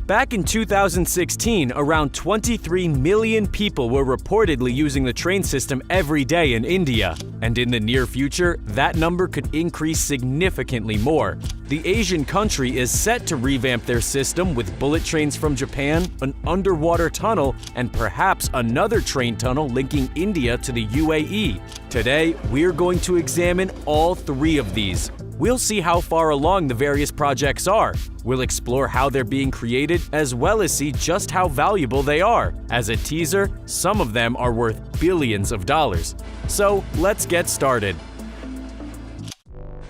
Back in 2016, around 23 million people were reportedly using the train system every day in India, and in the near future, that number could increase significantly more. The Asian country is set to revamp their system with bullet trains from Japan, an underwater tunnel, and perhaps another train tunnel linking India to the UAE. Today, we're going to examine all three of these. We'll see how far along the various projects are. We'll explore how they're being created, as well as see just how valuable they are. As a teaser, some of them are worth billions of dollars. So let's get started.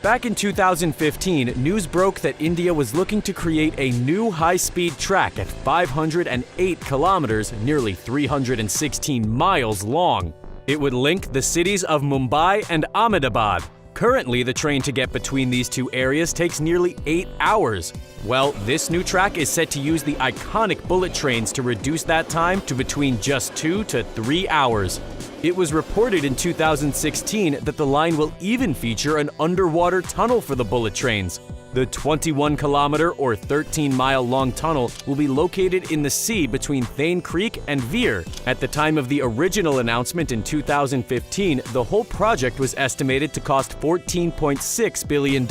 Back in 2015, news broke that India was looking to create a new high-speed track at 508 kilometers, nearly 316 miles long. It would link the cities of Mumbai and Ahmedabad. Currently, the train to get between these two areas takes nearly 8 hours. Well, this new track is set to use the iconic bullet trains to reduce that time to between just 2 to 3 hours. It was reported in 2016 that the line will even feature an underwater tunnel for the bullet trains. The 21-kilometer or 13-mile-long tunnel will be located in the sea between Thane Creek and Veer. At the time of the original announcement in 2015, the whole project was estimated to cost $14.6 billion.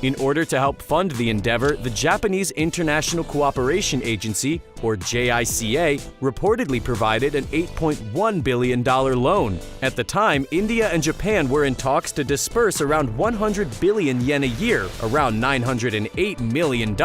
In order to help fund the endeavor, the Japanese International Cooperation Agency, or JICA, reportedly provided an $8.1 billion loan. At the time, India and Japan were in talks to disperse around 100 billion yen a year, around $908 million,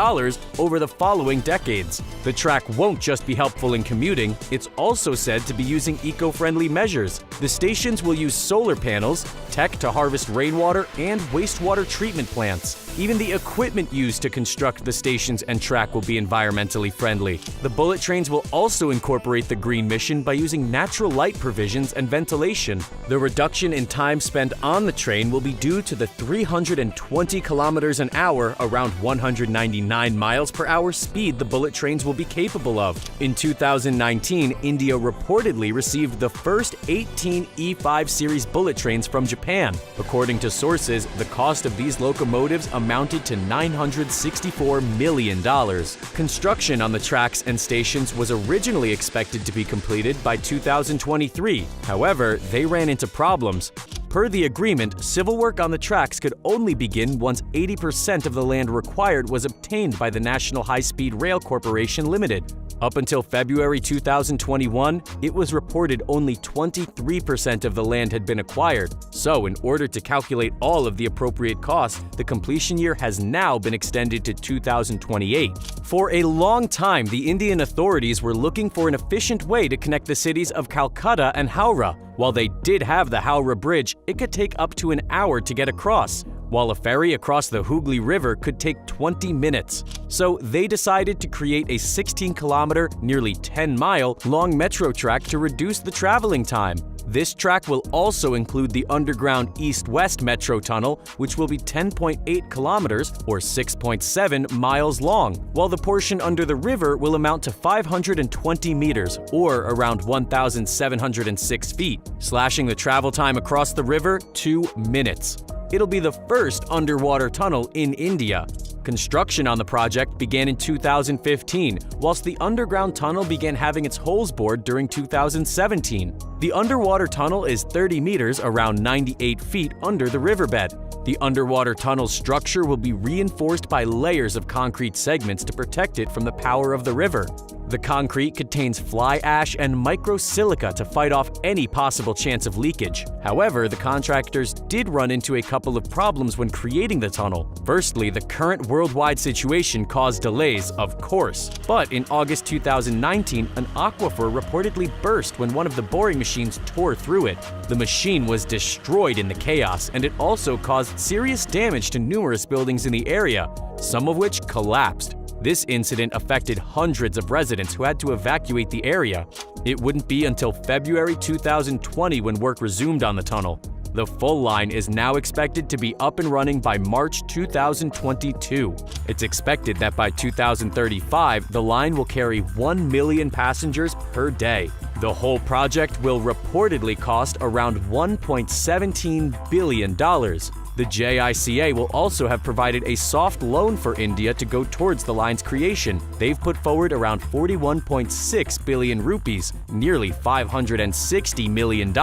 over the following decades. The track won't just be helpful in commuting, it's also said to be using eco-friendly measures. The stations will use solar panels, tech to harvest rainwater, and wastewater treatment plants. Even the equipment used to construct the stations and track will be environmentally friendly. The bullet trains will also incorporate the green mission by using natural light provisions and ventilation. The reduction in time spent on the train will be due to the 320 kilometers an hour, around 199 miles per hour speed the bullet trains will be capable of. In 2019, India reportedly received the first 18 E5 series bullet trains from Japan. According to sources, the cost of these locomotives amounted to $964 million. Construction on the tracks and stations was originally expected to be completed by 2023. However, they ran into problems. Per the agreement, civil work on the tracks could only begin once 80% of the land required was obtained by the National High-Speed Rail Corporation Limited. Up until February 2021, it was reported only 23% of the land had been acquired. So, in order to calculate all of the appropriate costs, the completion year has now been extended to 2028. For a long time, the Indian authorities were looking for an efficient way to connect the cities of Calcutta and Howrah. While they did have the Howrah Bridge, it could take up to an hour to get across, while a ferry across the Hooghly River could take 20 minutes. So they decided to create a 16-kilometer, nearly 10-mile long metro track to reduce the traveling time. This track will also include the underground east-west metro tunnel, which will be 10.8 kilometers or 6.7 miles long, while the portion under the river will amount to 520 meters or around 1,706 feet, slashing the travel time across the river 2 minutes. It'll be the first underwater tunnel in India. Construction on the project began in 2015, whilst the underground tunnel began having its holes bored during 2017. The underwater tunnel is 30 meters, around 98 feet under the riverbed. The underwater tunnel structure will be reinforced by layers of concrete segments to protect it from the power of the river. The concrete contains fly ash and microsilica to fight off any possible chance of leakage. However, the contractors did run into a couple of problems when creating the tunnel. Firstly, the current worldwide situation caused delays, of course. But in August 2019, an aquifer reportedly burst when one of the boring machines tore through it. The machine was destroyed in the chaos, and it also caused serious damage to numerous buildings in the area, some of which collapsed. This incident affected hundreds of residents who had to evacuate the area. It wouldn't be until February 2020 when work resumed on the tunnel. The full line is now expected to be up and running by March 2022. It's expected that by 2035, the line will carry 1 million passengers per day. The whole project will reportedly cost around $1.17 billion. The JICA will also have provided a soft loan for India to go towards the line's creation. They've put forward around 41.6 billion rupees, nearly $560 million.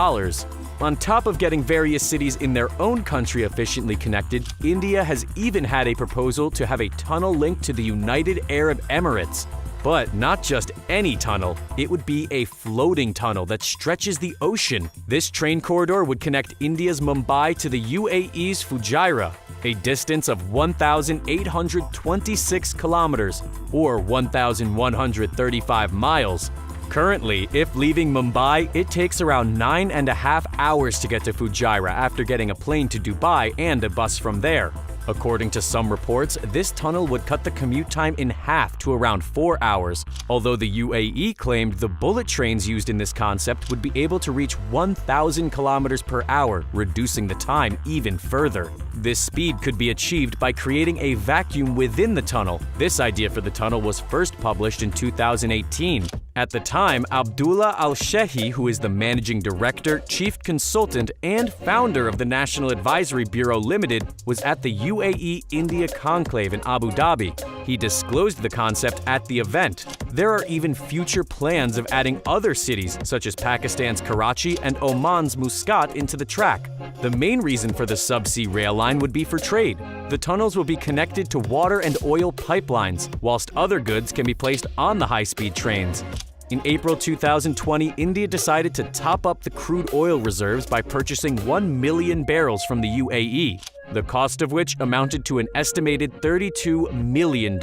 On top of getting various cities in their own country efficiently connected, India has even had a proposal to have a tunnel linked to the United Arab Emirates. But not just any tunnel, it would be a floating tunnel that stretches the ocean. This train corridor would connect India's Mumbai to the UAE's Fujairah, a distance of 1,826 kilometers, or 1,135 miles. Currently, if leaving Mumbai, it takes around 9.5 hours to get to Fujairah after getting a plane to Dubai and a bus from there. According to some reports, this tunnel would cut the commute time in half to around 4 hours, although the UAE claimed the bullet trains used in this concept would be able to reach 1,000 kilometers per hour, reducing the time even further. This speed could be achieved by creating a vacuum within the tunnel. This idea for the tunnel was first published in 2018. At the time, Abdullah Al-Shehi, who is the managing director, chief consultant, and founder of the National Advisory Bureau Limited, was at the UAE India Conclave in Abu Dhabi. He disclosed the concept at the event. There are even future plans of adding other cities, such as Pakistan's Karachi and Oman's Muscat, into the track. The main reason for the subsea rail line would be for trade. The tunnels will be connected to water and oil pipelines, whilst other goods can be placed on the high-speed trains. In April 2020, India decided to top up the crude oil reserves by purchasing 1 million barrels from the UAE, the cost of which amounted to an estimated $32 million.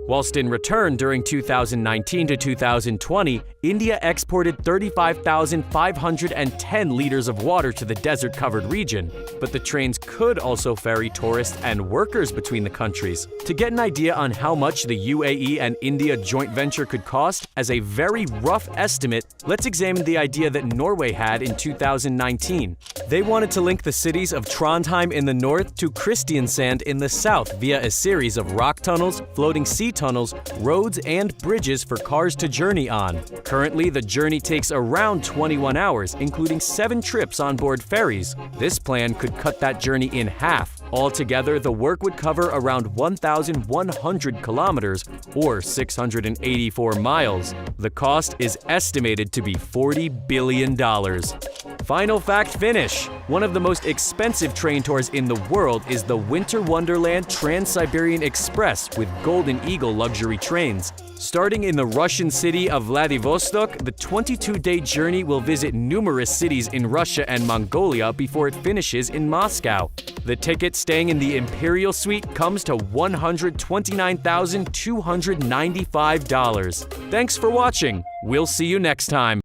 Whilst in return, during 2019 to 2020, India exported 35,510 liters of water to the desert-covered region. But the trains could also ferry tourists and workers between the countries. To get an idea on how much the UAE and India joint venture could cost, as a very rough estimate, let's examine the idea that Norway had in 2019. They wanted to link the cities of Trondheim in the north to Kristiansand in the south via a series of rock tunnels, floating sea tunnels, roads, and bridges for cars to journey on. Currently, the journey takes around 21 hours, including 7 trips on board ferries. This plan could cut that journey in half. Altogether, the work would cover around 1,100 kilometers, or 684 miles. The cost is estimated to be $40 billion. Final fact finish. One of the most expensive train tours in the world is the Winter Wonderland Trans-Siberian Express with Golden Eagle luxury trains. Starting in the Russian city of Vladivostok, the 22-day journey will visit numerous cities in Russia and Mongolia before it finishes in Moscow. The ticket staying in the Imperial Suite comes to $129,295. Thanks for watching. We'll see you next time.